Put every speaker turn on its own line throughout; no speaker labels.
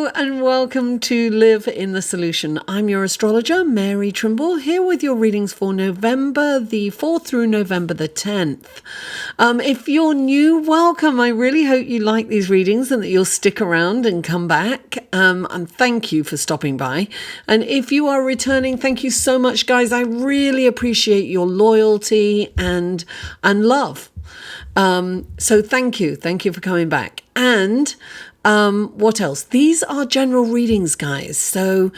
Hello and welcome to Live in the Solution. I'm your astrologer, Mary Trimble, here with your readings for November the 4th through November the 10th. If you're new, welcome. I really hope you like these readings and that you'll stick around and come back. And thank you for stopping by. And if you are returning, thank you so much, guys. I really appreciate your loyalty and love. So thank you. Thank you for coming back. And what else? These are general readings, guys. So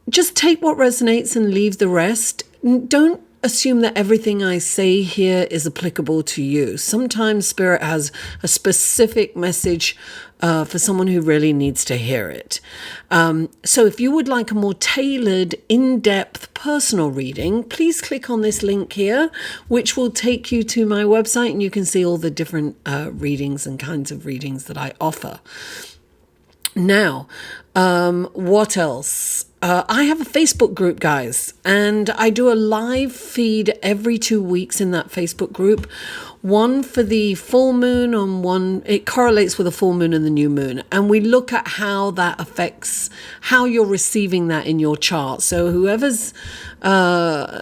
just take what resonates and leave the rest. Don't assume that everything I say here is applicable to you. Sometimes Spirit has a specific message for someone who really needs to hear it. So if you would like a more tailored, in-depth personal reading, please click on this link here, which will take you to my website and you can see all the different readings and kinds of readings that I offer. Now, what else? I have a Facebook group, guys, and I do a live feed every 2 weeks in that Facebook group. One for the full moon on one, it correlates with the full moon and the new moon. And we look at how that affects how you're receiving that in your chart. So whoever's, attends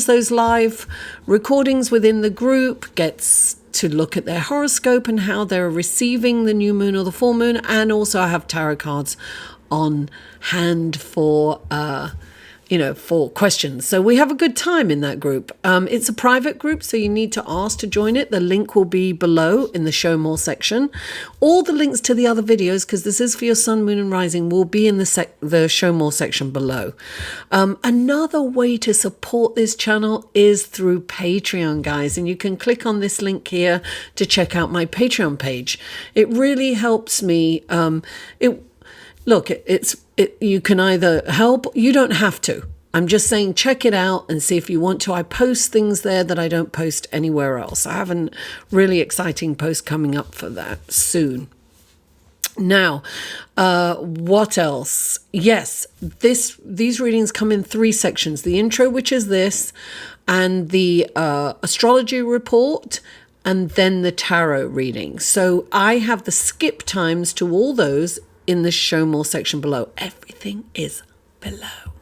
those live recordings within the group gets to look at their horoscope and how they're receiving the new moon or the full moon. And also I have tarot cards on hand for for questions. So we have a good time in that group. It's a private group, so you need to ask to join it. The link will be below in the show more section. All the links to the other videos, because this is for your sun, moon and rising, will be in the show more section below. Another way to support this channel is through Patreon, guys, and you can click on this link here to check out my Patreon page. It really helps me. You can either help, you don't have to. I'm just saying check it out and see if you want to. I post things there that I don't post anywhere else. I have a really exciting post coming up for that soon. Now, what else? Yes, these readings come in 3 sections. The intro, which is this, and the astrology report, and then the tarot reading. So I have the skip times to all those in the show more section below. Everything is below.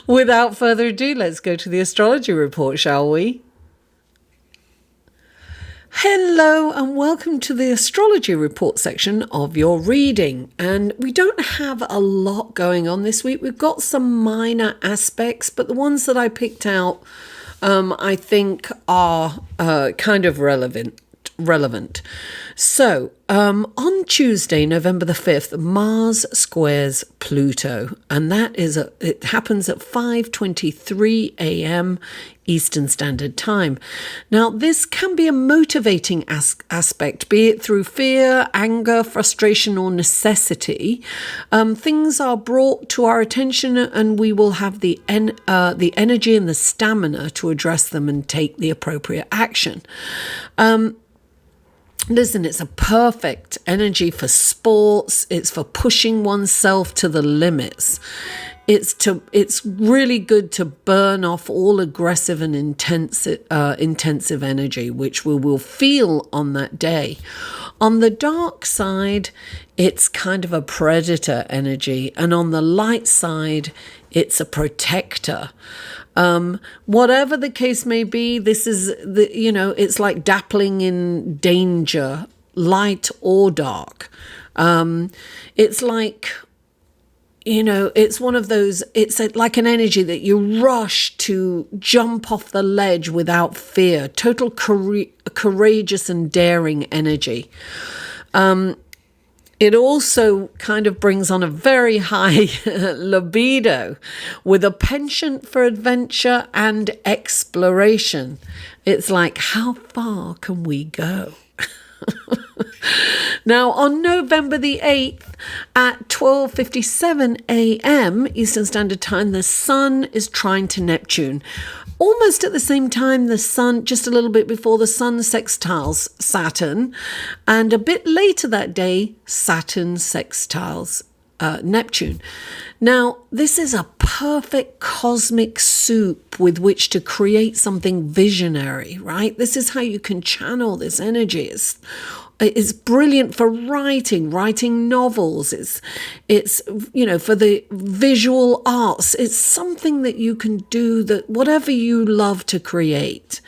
Without further ado, let's go to the astrology report, shall we? Hello and welcome to the astrology report section of your reading. And we don't have a lot going on this week. We've got some minor aspects, but the ones that I picked out I think are kind of relevant. So on Tuesday, November the 5th, Mars squares Pluto, and it happens at 5:23 a.m. Eastern Standard Time. Now, this can be a motivating aspect, be it through fear, anger, frustration, or necessity. Things are brought to our attention, and we will have the energy and the stamina to address them and take the appropriate action. Listen, it's a perfect energy for sports. It's for pushing oneself to the limits. It's really good to burn off all aggressive and intensive energy, which we will feel on that day. On the dark side, it's kind of a predator energy, and on the light side, it's a protector. Whatever the case may be, this is it's like dabbling in danger, light or dark. It's like, it's one of those, it's like an energy that you rush to jump off the ledge without fear, total courageous and daring energy. It also kind of brings on a very high libido with a penchant for adventure and exploration. It's like, how far can we go? Now, on November the 8th at 12:57 a.m. Eastern Standard Time, the Sun is trine to Neptune. Almost at the same time, the Sun, just a little bit before, the Sun sextiles Saturn. And a bit later that day, Saturn sextiles Neptune. Now, this is a perfect cosmic soup with which to create something visionary, right? This is how you can channel this energy. It's It's brilliant for writing novels. It's for the visual arts. It's something that you can do, that whatever you love to create,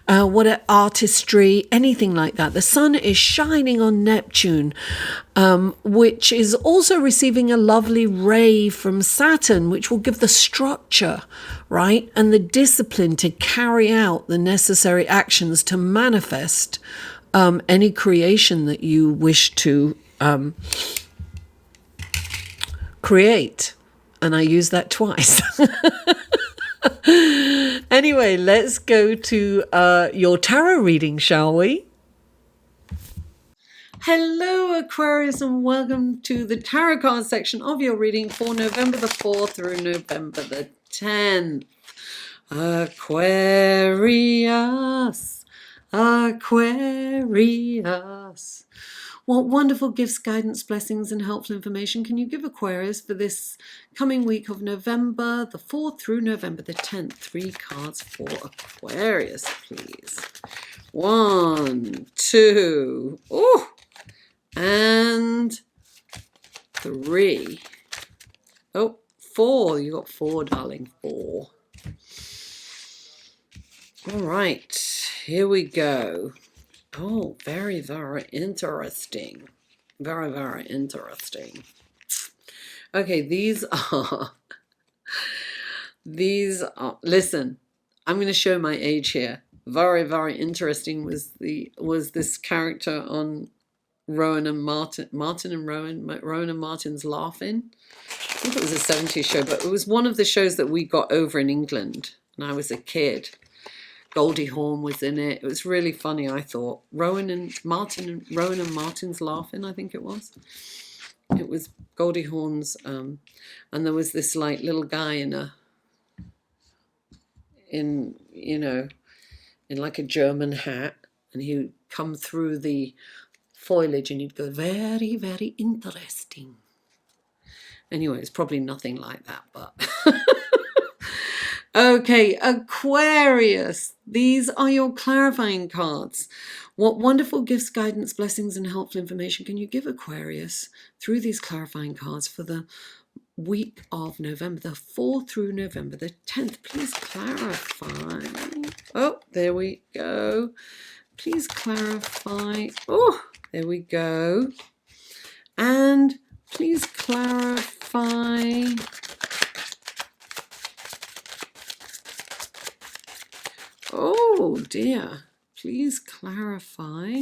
what artistry, anything like that. The sun is shining on Neptune, which is also receiving a lovely ray from Saturn, which will give the structure, right, and the discipline to carry out the necessary actions to manifest any creation that you wish to create. And I use that twice. Anyway, let's go to your tarot reading, shall we? Hello, Aquarius, and welcome to the tarot card section of your reading for November the 4th through November the 10th. Aquarius. What wonderful gifts, guidance, blessings, and helpful information can you give Aquarius for this coming week of November the 4th through November the 10th? 3 cards for Aquarius, please. 1, 2, and 3. 4. You got 4, darling. 4. All right, here we go. Oh, very, very interesting. Very, very interesting. Okay, these are, listen, I'm going to show my age here. Very, very interesting was this character on Rowan and Martin and Rowan and Martin's Laughing. I think it was a 70s show, but it was one of the shows that we got over in England when I was a kid. Goldie Hawn was in it. It was really funny, I thought. Rowan and Martin's Laughing, I think it was. It was Goldie Hawn's, and there was this like little guy in like a German hat, and he would come through the foliage and he'd go, very, very interesting. Anyway, it's probably nothing like that, but okay, Aquarius, these are your clarifying cards. What wonderful gifts, guidance, blessings, and helpful information can you give Aquarius through these clarifying cards for the week of November the 4th through November the 10th? Please clarify. Oh, there we go. Please clarify. Oh, there we go. And please clarify. Oh dear, please clarify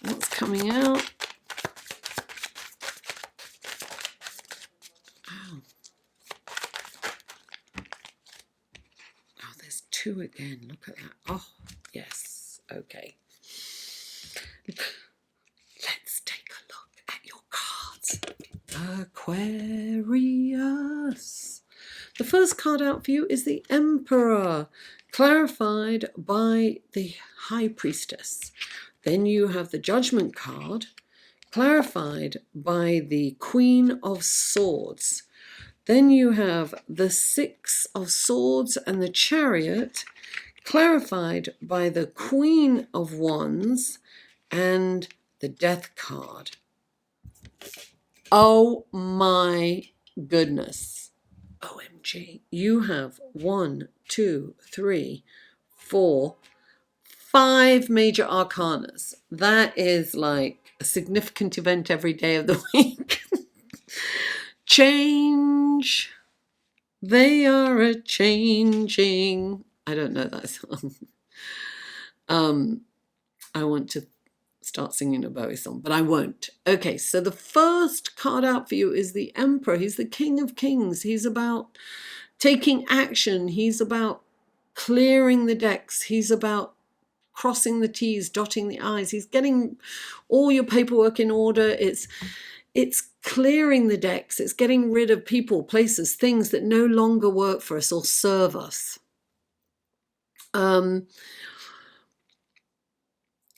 what's coming out. Oh, there's 2 again. Look at that. Oh, yes. Okay. Let's take a look at your cards. Aquarius. The first card out for you is the Emperor, clarified by the High Priestess. Then you have the Judgment card, clarified by the Queen of Swords. Then you have the 6 of Swords and the Chariot, clarified by the Queen of Wands and the Death card. Oh my goodness. OMG, you have 1, 2, 3, 4, 5 major arcanas. That is like a significant event every day of the week. Change. They are a changing. I don't know that song. I want to start singing a Bowie song, but I won't. Okay, so the first card out for you is the Emperor. He's the King of Kings. He's about taking action. He's about clearing the decks. He's about crossing the T's, dotting the I's. He's getting all your paperwork in order. It's clearing the decks. It's getting rid of people, places, things that no longer work for us or serve us.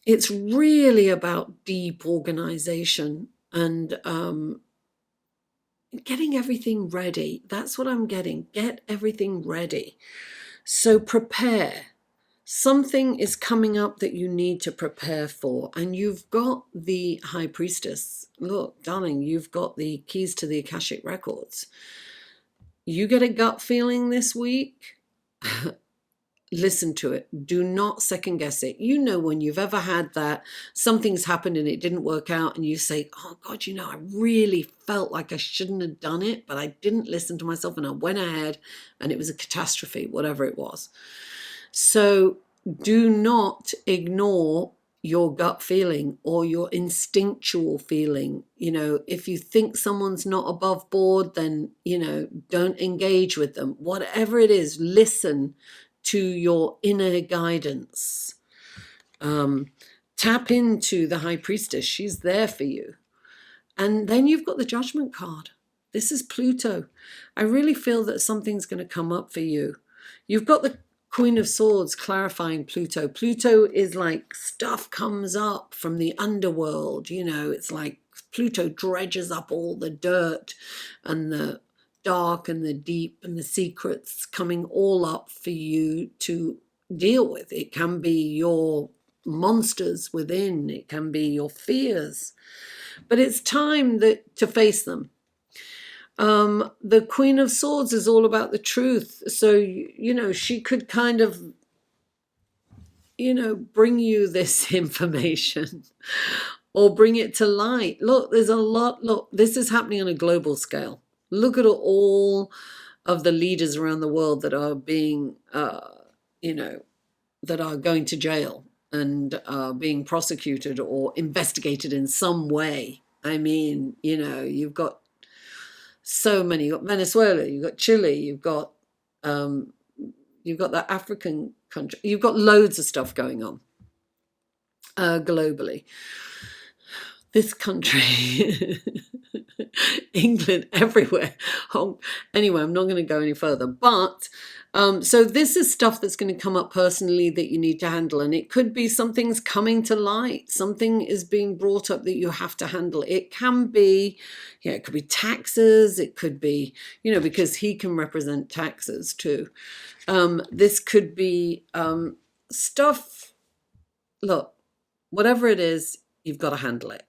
It's really about deep organization and getting everything ready. That's what I'm getting. Get everything ready. So prepare. something is coming up that you need to prepare for. And you've got the High Priestess. Look, darling, you've got the keys to the Akashic Records. You get a gut feeling this week. Listen to it. Do not second guess it. You know, when you've ever had that, something's happened and it didn't work out, and you say, oh God, I really felt like I shouldn't have done it, but I didn't listen to myself and I went ahead and it was a catastrophe, whatever it was. So do not ignore your gut feeling or your instinctual feeling. If you think someone's not above board, then, don't engage with them. Whatever it is, listen to your inner guidance. Tap into the High Priestess. She's there for you. And then you've got the Judgment card. This is Pluto. I really feel that something's going to come up for you. You've got the Queen of Swords clarifying Pluto. Pluto is like stuff comes up from the underworld. It's like Pluto dredges up all the dirt and the dark and the deep and the secrets coming all up for you to deal with. It can be your monsters within. It can be your fears. But it's time to face them. The Queen of Swords is all about the truth. So, she could kind of, bring you this information or bring it to light. Look, there's a lot. Look, this is happening on a global scale. Look at all of the leaders around the world that are being, that are going to jail and being prosecuted or investigated in some way. I mean, you've got so many. You've got Venezuela, you've got Chile, you've got the African country. You've got loads of stuff going on globally. This country, England, everywhere. Anyway, I'm not going to go any further. But so this is stuff that's going to come up personally that you need to handle. And it could be something's coming to light. Something is being brought up that you have to handle. It can be, it could be taxes. It could be, because he can represent taxes too. This could be stuff. Look, whatever it is, you've got to handle it.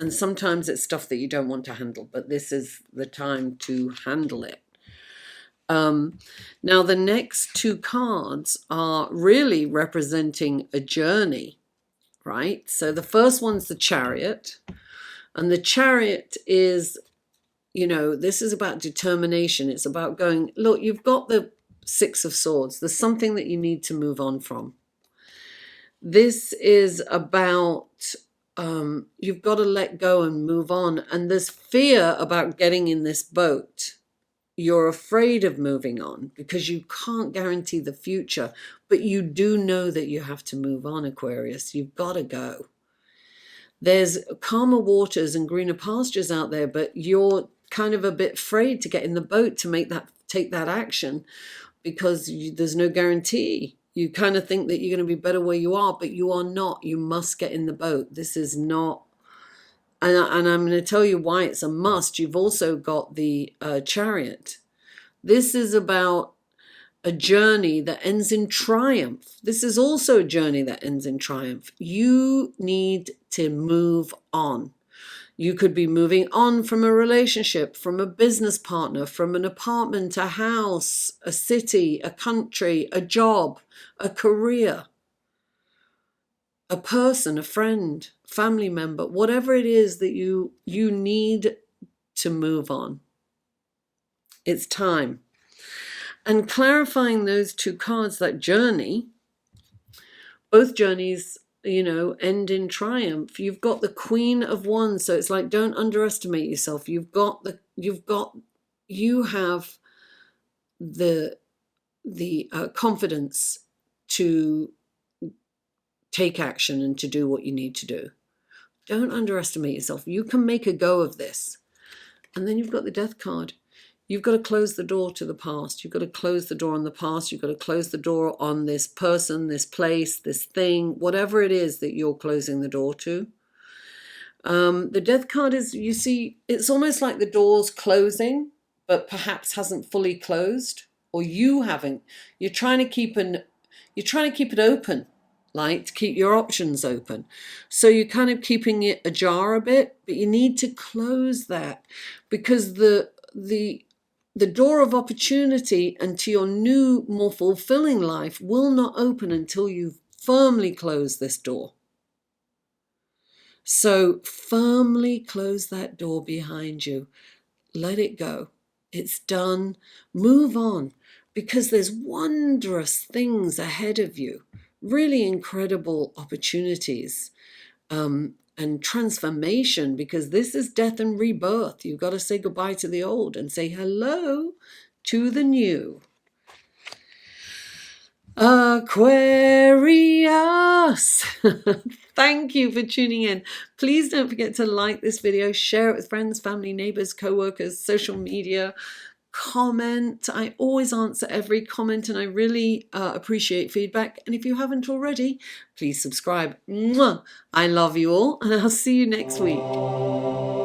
And sometimes it's stuff that you don't want to handle, but this is the time to handle it. Now, the next two cards are really representing a journey, right? So the first one's the Chariot. And the Chariot is, this is about determination. It's about going, look, you've got the Six of Swords. There's something that you need to move on from. This is about... you've got to let go and move on. And there's fear about getting in this boat. You're afraid of moving on because you can't guarantee the future, but you do know that you have to move on, Aquarius. You've got to go. There's calmer waters and greener pastures out there, but you're kind of a bit afraid to get in the boat to take that action because there's no guarantee. You kind of think that you're going to be better where you are, but you are not. You must get in the boat. This is not, and I'm going to tell you why it's a must. You've also got the Chariot. This is about a journey that ends in triumph. This is also a journey that ends in triumph. You need to move on. You could be moving on from a relationship, from a business partner, from an apartment, a house, a city, a country, a job, a career, a person, a friend, family member, whatever it is that you need to move on. It's time. And clarifying those two cards, that journey, both journeys end in triumph. You've got the Queen of Wands, so it's like, don't underestimate yourself. You have the confidence to take action and to do what you need to do. Don't underestimate yourself. You can make a go of this. And then you've got the Death card. You've got to close the door to the past. You've got to close the door on the past. You've got to close the door on this person, this place, this thing, whatever it is that you're closing the door to. The Death card is, you see, it's almost like the door's closing, but perhaps hasn't fully closed, or you haven't. You're trying to keep you're trying to keep it open, like to keep your options open. So you're kind of keeping it ajar a bit, but you need to close that, because the door of opportunity and to your new, more fulfilling life will not open until you firmly close this door. So firmly close that door behind you. Let it go. It's done. Move on, because there's wondrous things ahead of you, really incredible opportunities, and transformation, because this is death and rebirth. You've got to say goodbye to the old and say hello to the new. Aquarius! Thank you for tuning in. Please don't forget to like this video, share it with friends, family, neighbors, co-workers, social media, comment. I always answer every comment, and I really appreciate feedback. And if you haven't already, please subscribe. Mwah! I love you all, and I'll see you next week.